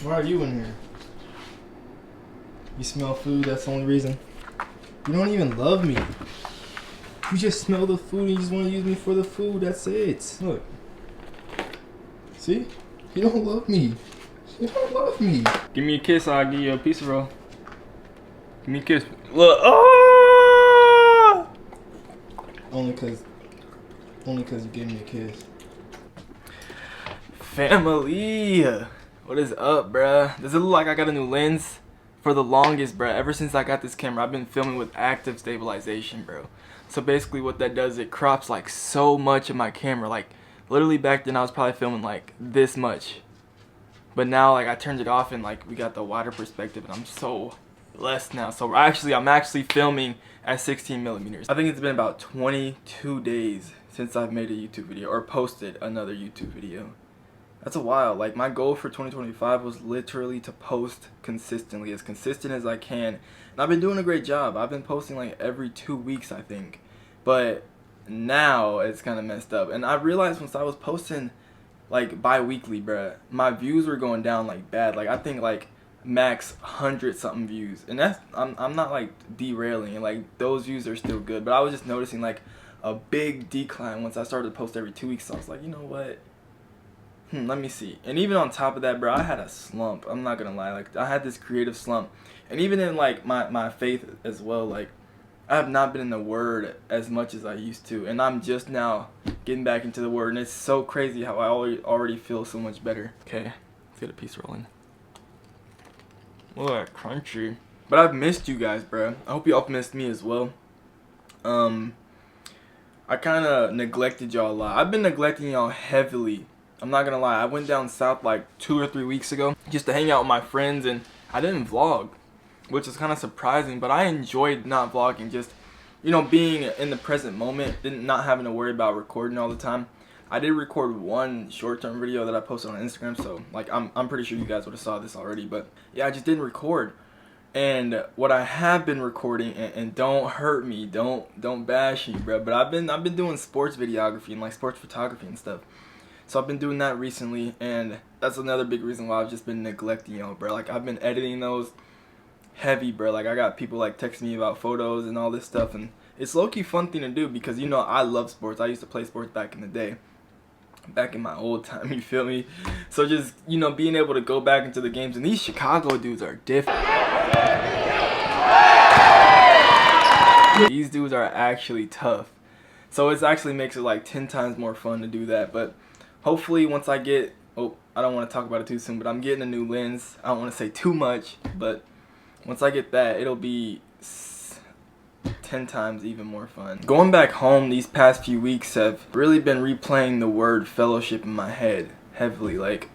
Why are you in here? You smell food, that's the only reason. You don't even love me. You just smell the food and you just want to use me for the food, that's it. Look. See? You don't love me. You don't love me. Give me a kiss, I'll give you a piece of roll. Give me a kiss. Look. Oh! Only cause you gave me a kiss. Family. What is up, bruh? Does it look like I got a new lens? For the longest, bruh, ever since I got this camera, I've been filming with active stabilization, bro. So basically what that does, it crops like so much of my camera. Like literally back then I was probably filming like this much. But now like I turned it off and like we got the wider perspective and I'm so blessed now. So I'm actually filming at 16 millimeters. I think it's been about 22 days since I've made a YouTube video or posted another YouTube video. That's a while. Like my goal for 2025 was literally to post consistently, as consistent as I can. And I've been doing a great job. I've been posting like every 2 weeks, I think. But now it's kind of messed up. And I realized once I was posting like bi-weekly, bruh, my views were going down like bad. Like I think like max 100 something views. And that's, I'm not like derailing. Like those views are still good. But I was just noticing like a big decline once I started to post every 2 weeks. So I was like, you know what? Let me see. And even on top of that, bro, I had a slump. I'm not gonna lie. Like I had this creative slump. And even in like my faith as well, like I have not been in the word as much as I used to. And I'm just now getting back into the word. And it's so crazy how I already feel so much better. Okay, let's get a piece rolling. Oh, crunchy. But I've missed you guys, bro. I hope y'all missed me as well. I kind of neglected y'all a lot. I've been neglecting y'all heavily. I'm not gonna lie, I went down south like 2 or 3 weeks ago just to hang out with my friends and I didn't vlog, which is kind of surprising, but I enjoyed not vlogging, just, you know, being in the present moment, not having to worry about recording all the time. I did record one short-term video that I posted on Instagram, so like I'm pretty sure you guys would have saw this already, but yeah, I just didn't record. And what I have been recording, and don't hurt me, don't bash me, bro, but I've been doing sports videography and like sports photography and stuff. So I've been doing that recently, and that's another big reason why I've just been neglecting y'all, bro. Like I've been editing those heavy, bro. Like I got people like texting me about photos and all this stuff, and it's low-key fun thing to do because, you know, I love sports. I used to play sports back in the day, back in my old time, you feel me? So just, you know, being able to go back into the games, and these Chicago dudes are different. These dudes are actually tough. So it actually makes it like 10 times more fun to do that, but hopefully once I get, I don't want to talk about it too soon, but I'm getting a new lens. I don't want to say too much, but once I get that, it'll be 10 times even more fun. Going back home these past few weeks have really been replaying the word fellowship in my head heavily. Like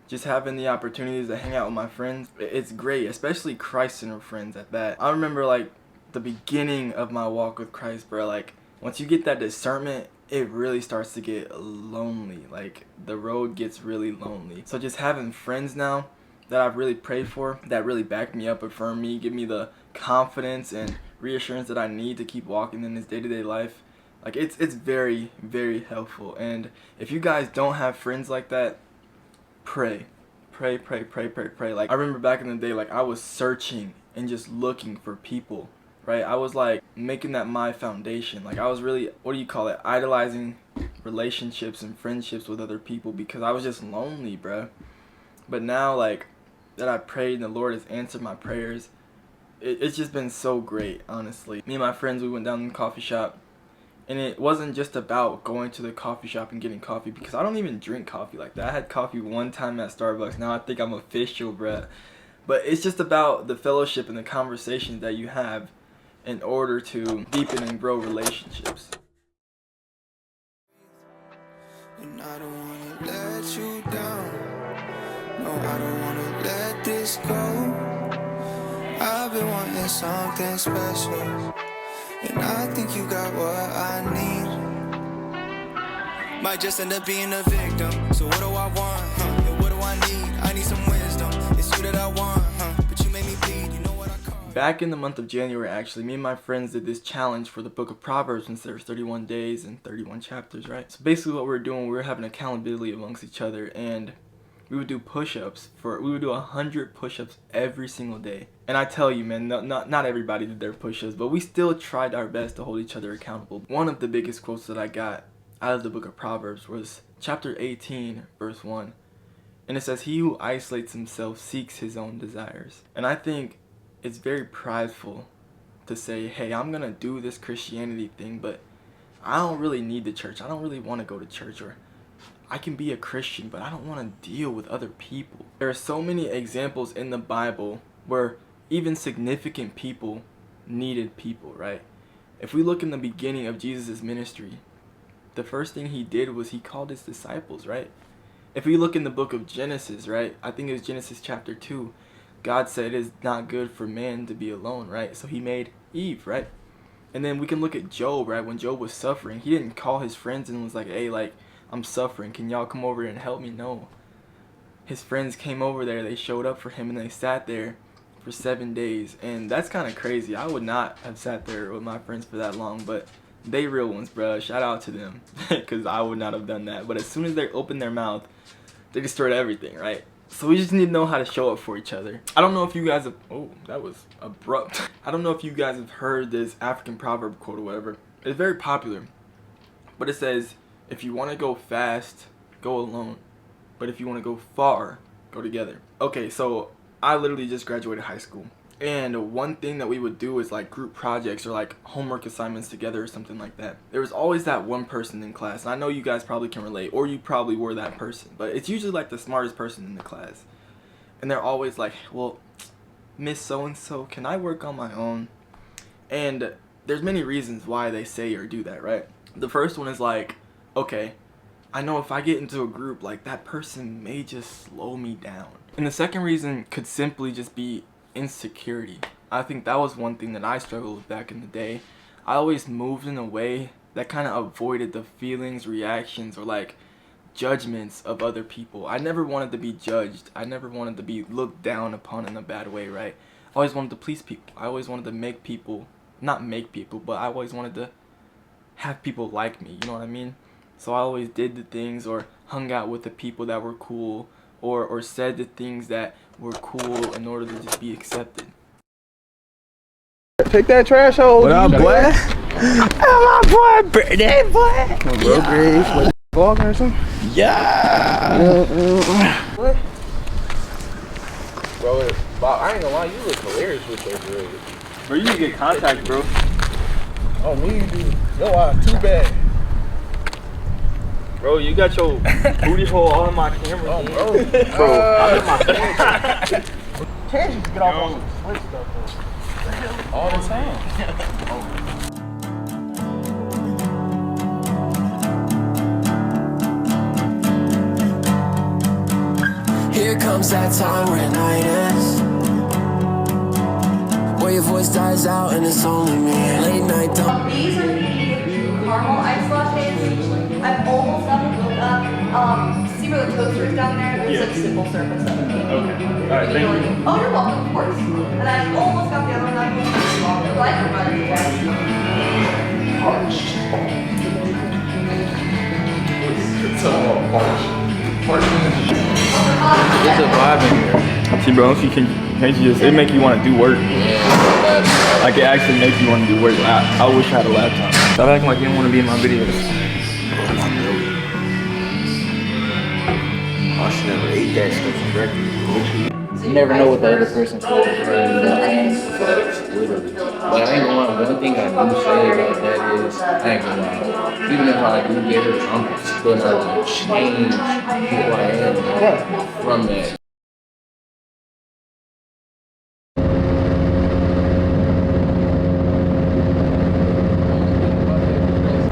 just having the opportunities to hang out with my friends, it's great, especially Christ-centered friends at that. I remember like the beginning of my walk with Christ, bro. Like once you get that discernment, it really starts to get lonely. Like the road gets really lonely. So just having friends now that I've really prayed for, that really back me up, affirm me, give me the confidence and reassurance that I need to keep walking in this day-to-day life, like it's very, very helpful. And if you guys don't have friends like that, pray. Like I remember back in the day, like I was searching and just looking for people, right? I was like making that my foundation. Like I was really, what do you call it, idolizing relationships and friendships with other people because I was just lonely, bruh. But now like that I prayed and the Lord has answered my prayers, it's just been so great, honestly. Me and my friends, we went down to the coffee shop, and it wasn't just about going to the coffee shop and getting coffee because I don't even drink coffee like that. I had coffee one time at Starbucks. Now I think I'm official, bruh. But it's just about the fellowship and the conversations that you have in order to deepen and grow relationships. And I don't wanna let you down. No, I don't wanna let this go. I've been wanting something special, and I think you got what I need. Might just end up being a victim. So what do I want, huh? And what do I need? I need some wisdom. It's you that I want, huh? But you made me bleed, you know what I call. Back in the month of January, actually, me and my friends did this challenge for the book of Proverbs, since there's 31 days and 31 chapters, right? So basically what we were doing, we were having accountability amongst each other, and we would do push-ups we would do 100 push-ups every single day. And I tell you, man, not everybody did their push-ups, but we still tried our best to hold each other accountable. One of the biggest quotes that I got out of the book of Proverbs was chapter 18, verse 1. And it says, "He who isolates himself seeks his own desires." And I think it's very prideful to say, hey, I'm gonna do this Christianity thing, but I don't really need the church. I don't really want to go to church. Or I can be a Christian, but I don't want to deal with other people. There are so many examples in the Bible where even significant people needed people, right? If we look in the beginning of Jesus' ministry, the first thing he did was he called his disciples, right? If we look in the book of Genesis, right? I think it was Genesis chapter 2. God said it is not good for man to be alone, right? So he made Eve, right? And then we can look at Job, right? When Job was suffering, he didn't call his friends and was like, hey, like, I'm suffering. Can y'all come over and help me? No. His friends came over there. They showed up for him and they sat there for 7 days. And that's kind of crazy. I would not have sat there with my friends for that long, but they real ones, bro. Shout out to them because I would not have done that. But as soon as they opened their mouth, they destroyed everything, right? So we just need to know how to show up for each other. I don't know if you guys have, oh, that was abrupt. I don't know if you guys have heard this African proverb quote or whatever. It's very popular, but it says, if you want to go fast, go alone. But if you want to go far, go together. Okay, so I literally just graduated high school. And one thing that we would do is like group projects or like homework assignments together or something like that. There was always that one person in class. And I know you guys probably can relate, or you probably were that person. But it's usually like the smartest person in the class. And they're always like, well, Miss So-and-so, can I work on my own? And there's many reasons why they say or do that, right? The first one is like, okay, I know if I get into a group, like that person may just slow me down. And the second reason could simply just be insecurity. I think that was one thing that I struggled with back in the day. I always moved in a way that kind of avoided the feelings, reactions, or like judgments of other people. I never wanted to be judged. I never wanted to be looked down upon in a bad way, right? I always wanted to please people. I always wanted to make people, not make people, but I always wanted to have people like me, you know what I mean? So I always did the things or hung out with the people that were cool, or said the things that were cool in order to just be accepted. Take that trash hole. What up, boy? Oh, my boy, birthday, boy. No, bro, Graves. What, vlogging or something? Yeah. What? Bro, Bob, I ain't gonna lie, you look hilarious with those dreads. Bro, you need to get contact, bro. Oh, me, dude. Yo, too bad. Bro, you got your booty hole all in my camera. Oh, bro. Bro, I'm in my camera. Chance you to get off on some slick stuff, bro. All the time. Here comes that time where night ends, where your voice dies out and it's only me. Late night These are the caramel ice lattes. I've almost got the book up. See where the toaster is down there? There's a simple surface of it. Okay. Alright, thank you. Oh, you're welcome, of course. And I've almost got the other one up. But I can run it There's a vibe in here. See, bro, if you can just, it make you want to do work. Like, it actually makes you want to do work. I wish I had a laptop. Stop acting like you didn't want to be in my videos. I should never ate that stuff for breakfast. You never know what the other person's going through. Literally. But I ain't gonna lie, one thing I do say about that is, I ain't gonna lie, even if I do get it, I'm still not gonna change who I am from that.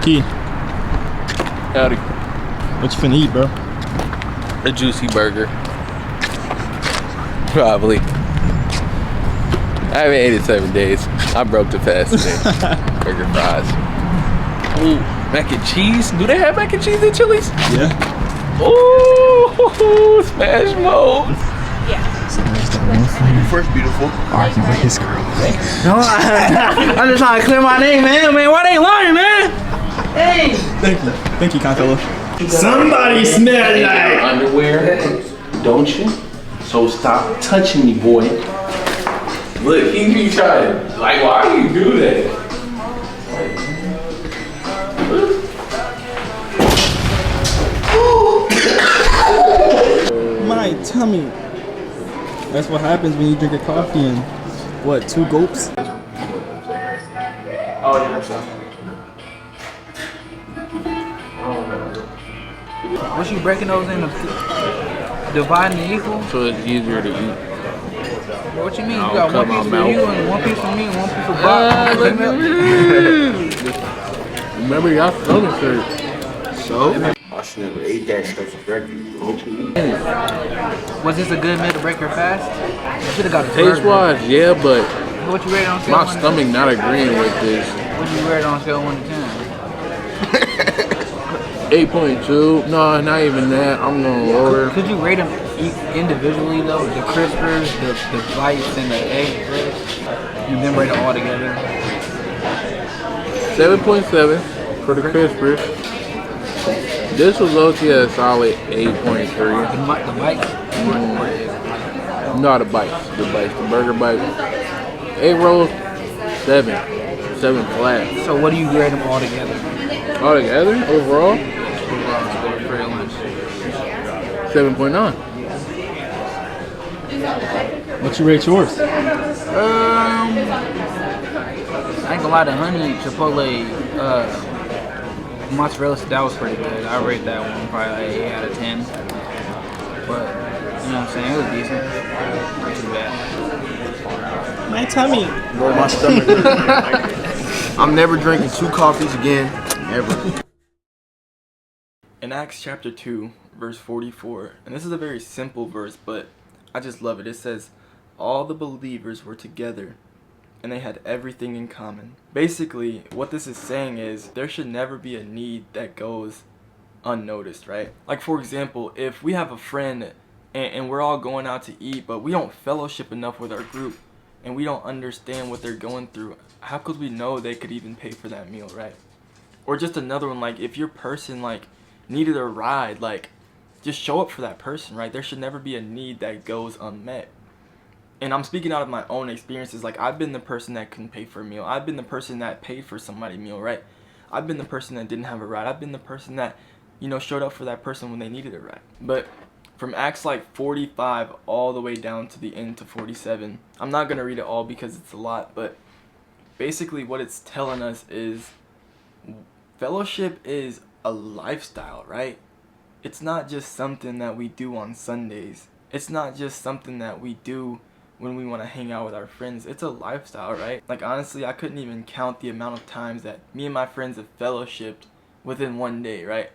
Key, Howdy. what you finna eat, bro? A juicy burger. Probably. I haven't ate it 7 days. I broke the fast today. Burger fries. Ooh, mac and cheese. Do they have mac and cheese at Chili's? Yeah. Ooh, smash mode. First, beautiful. Argue with his girl. No, I'm just trying to clear my name, man. Why they lying, man? Hey. Thank you, Contello. Somebody smell like Underwear. don't you? So stop touching me, boy. Look, he be trying to, like, why do you do that? My tummy. That's what happens when you drink a coffee in, what, 2 gulps? Oh yeah, that's right. What you breaking those into? Dividing and equal? So it's easier to eat. What you mean? You I'll got cut one my piece mouth. for you and one piece for me and one piece for Bob. Remember y'all stomach hurt. So? I should never ate that stuff for breakfast. Was this a good meal to break your fast? You should have got a Taste burger. wise, yeah, but What you rate on scale my 1 to 10? stomach not agreeing with this. What you rate on scale 1 to 10? 8.2. No, not even that. I'm going lower. Could you rate them individually though? The crispers, the bites, and the egg bread? You then rate it all together? 7.7 for the crispers. This was low-key a solid 8.3. The bites? No, the bites. The burger bites. 8 rolls, 7. 7 flat. So what do you grade them all together? All together, overall, For your lunch. 7.9. What you rate yours? I ain't gonna lie, the honey chipotle mozzarella, that was pretty good. I rate that one probably like 8 out of 10. But, you know what I'm saying, it was decent. Not too bad. My tummy. Bro, my stomach hurts. I'm never drinking 2 coffees again. Never. In Acts chapter 2, verse 44, and this is a very simple verse, but I just love it. It says, all the believers were together, and they had everything in common. Basically, what this is saying is there should never be a need that goes unnoticed, right? Like, for example, if we have a friend and we're all going out to eat, but we don't fellowship enough with our group, and we don't understand what they're going through, how could we know they could even pay for that meal, right? Or just another one, like, if your person, like, needed a ride, like, just show up for that person, right? There should never be a need that goes unmet. And I'm speaking out of my own experiences. Like, I've been the person that couldn't pay for a meal. I've been the person that paid for somebody's meal, right? I've been the person that didn't have a ride. I've been the person that, you know, showed up for that person when they needed a ride. But from Acts like 45 all the way down to the end to 47, I'm not going to read it all because it's a lot, but basically what it's telling us is fellowship is a lifestyle, right? It's not just something that we do on Sundays. It's not just something that we do when we want to hang out with our friends. It's a lifestyle, right? Like, honestly, I couldn't even count the amount of times that me and my friends have fellowshipped within one day, right?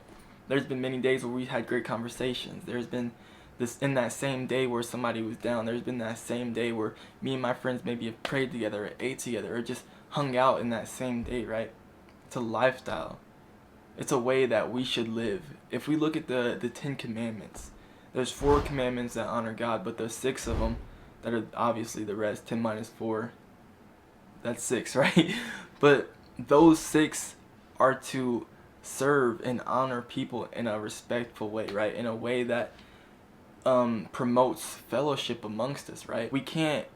There's been many days where we had great conversations. There's been this in that same day where somebody was down. There's been that same day where me and my friends maybe have prayed together or ate together or just hung out in that same day, right? It's a lifestyle. It's a way that we should live. If we look at the 10 commandments, there's 4 commandments that honor God, but there's 6 of them that are obviously the rest. 10 minus 4, that's 6, right? But those 6 are to serve and honor people in a respectful way, right? In a way that promotes fellowship amongst us, right? We can't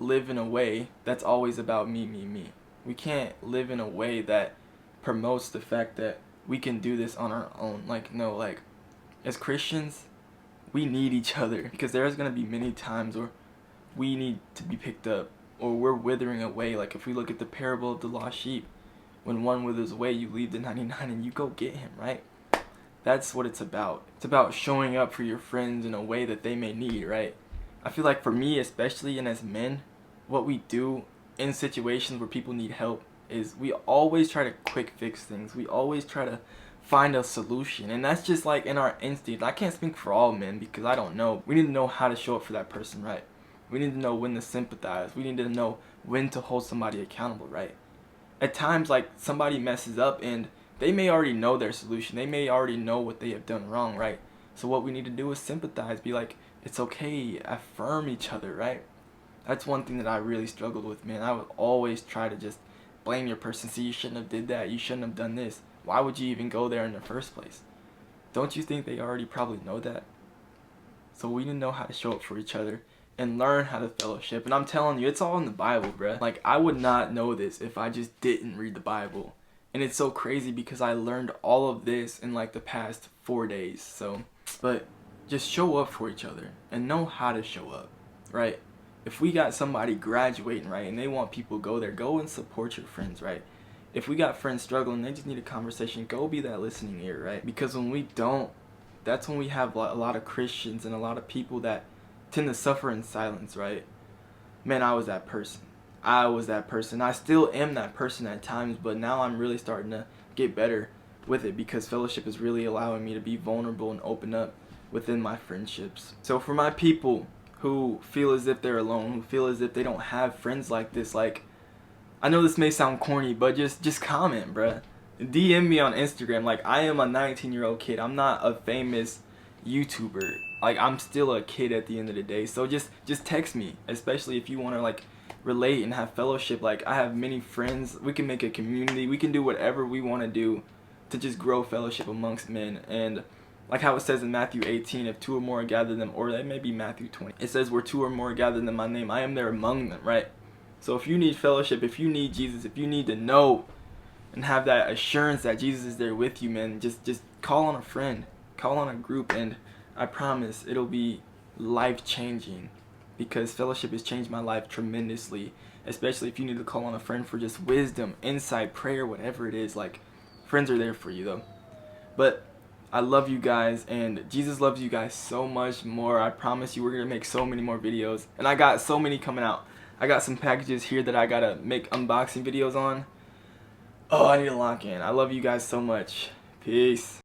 live in a way that's always about me, me, me. We can't live in a way that promotes the fact that we can do this on our own. Like, no, like, as Christians, we need each other, because there's going to be many times where we need to be picked up, or we're withering away. Like, if we look at the parable of the lost sheep, when one withers away, you leave the 99 and you go get him, right? That's what it's about. It's about showing up for your friends in a way that they may need, right? I feel like for me especially, and as men, what we do in situations where people need help is we always try to quick fix things. We always try to find a solution, and that's just like in our instinct. I can't speak for all men because I don't know. We need to know how to show up for that person, right? We need to know when to sympathize. We need to know when to hold somebody accountable, right? At times, like, somebody messes up and they may already know their solution. They may already know what they have done wrong, right? So what we need to do is sympathize, be like, it's okay, affirm each other, right? That's one thing that I really struggled with, man. I would always try to just blame your person. See, you shouldn't have did that. You shouldn't have done this. Why would you even go there in the first place? Don't you think they already probably know that? So we need to know how to show up for each other and learn how to fellowship. And I'm telling you, it's all in the Bible, bruh. Like, I would not know this if I just didn't read the Bible. And it's so crazy because I learned all of this in like the past 4 days. So, but just show up for each other and know how to show up, right? If we got somebody graduating, right, and they want people to go there, go and support your friends, right? If we got friends struggling, they just need a conversation, go be that listening ear, right? Because when we don't, that's when we have a lot of Christians and a lot of people that tend to suffer in silence, right? Man, I was that person. I still am that person at times, but now I'm really starting to get better with it because fellowship is really allowing me to be vulnerable and open up within my friendships. So for my people who feel as if they're alone, who feel as if they don't have friends like this, like, I know this may sound corny, but just comment, bruh. DM me on Instagram. Like, I am a 19-year-old kid. I'm not a famous YouTuber. Like, I'm still a kid at the end of the day. So just text me, especially if you want to like relate and have fellowship. Like, I have many friends. We can make a community. We can do whatever we want to do to just grow fellowship amongst men. And like how it says in Matthew 18, if 2 or more gather them, or that may be Matthew 20. It says where 2 or more gather in my name, I am there among them, right? So if you need fellowship, if you need Jesus, if you need to know and have that assurance that Jesus is there with you, man, just call on a friend, call on a group, and I promise it'll be life-changing because fellowship has changed my life tremendously, especially if you need to call on a friend for just wisdom, insight, prayer, whatever it is. Like, friends are there for you, though. But I love you guys, and Jesus loves you guys so much more. I promise you we're going to make so many more videos, and I got so many coming out. I got some packages here that I got to make unboxing videos on. Oh, I need to lock in. I love you guys so much. Peace.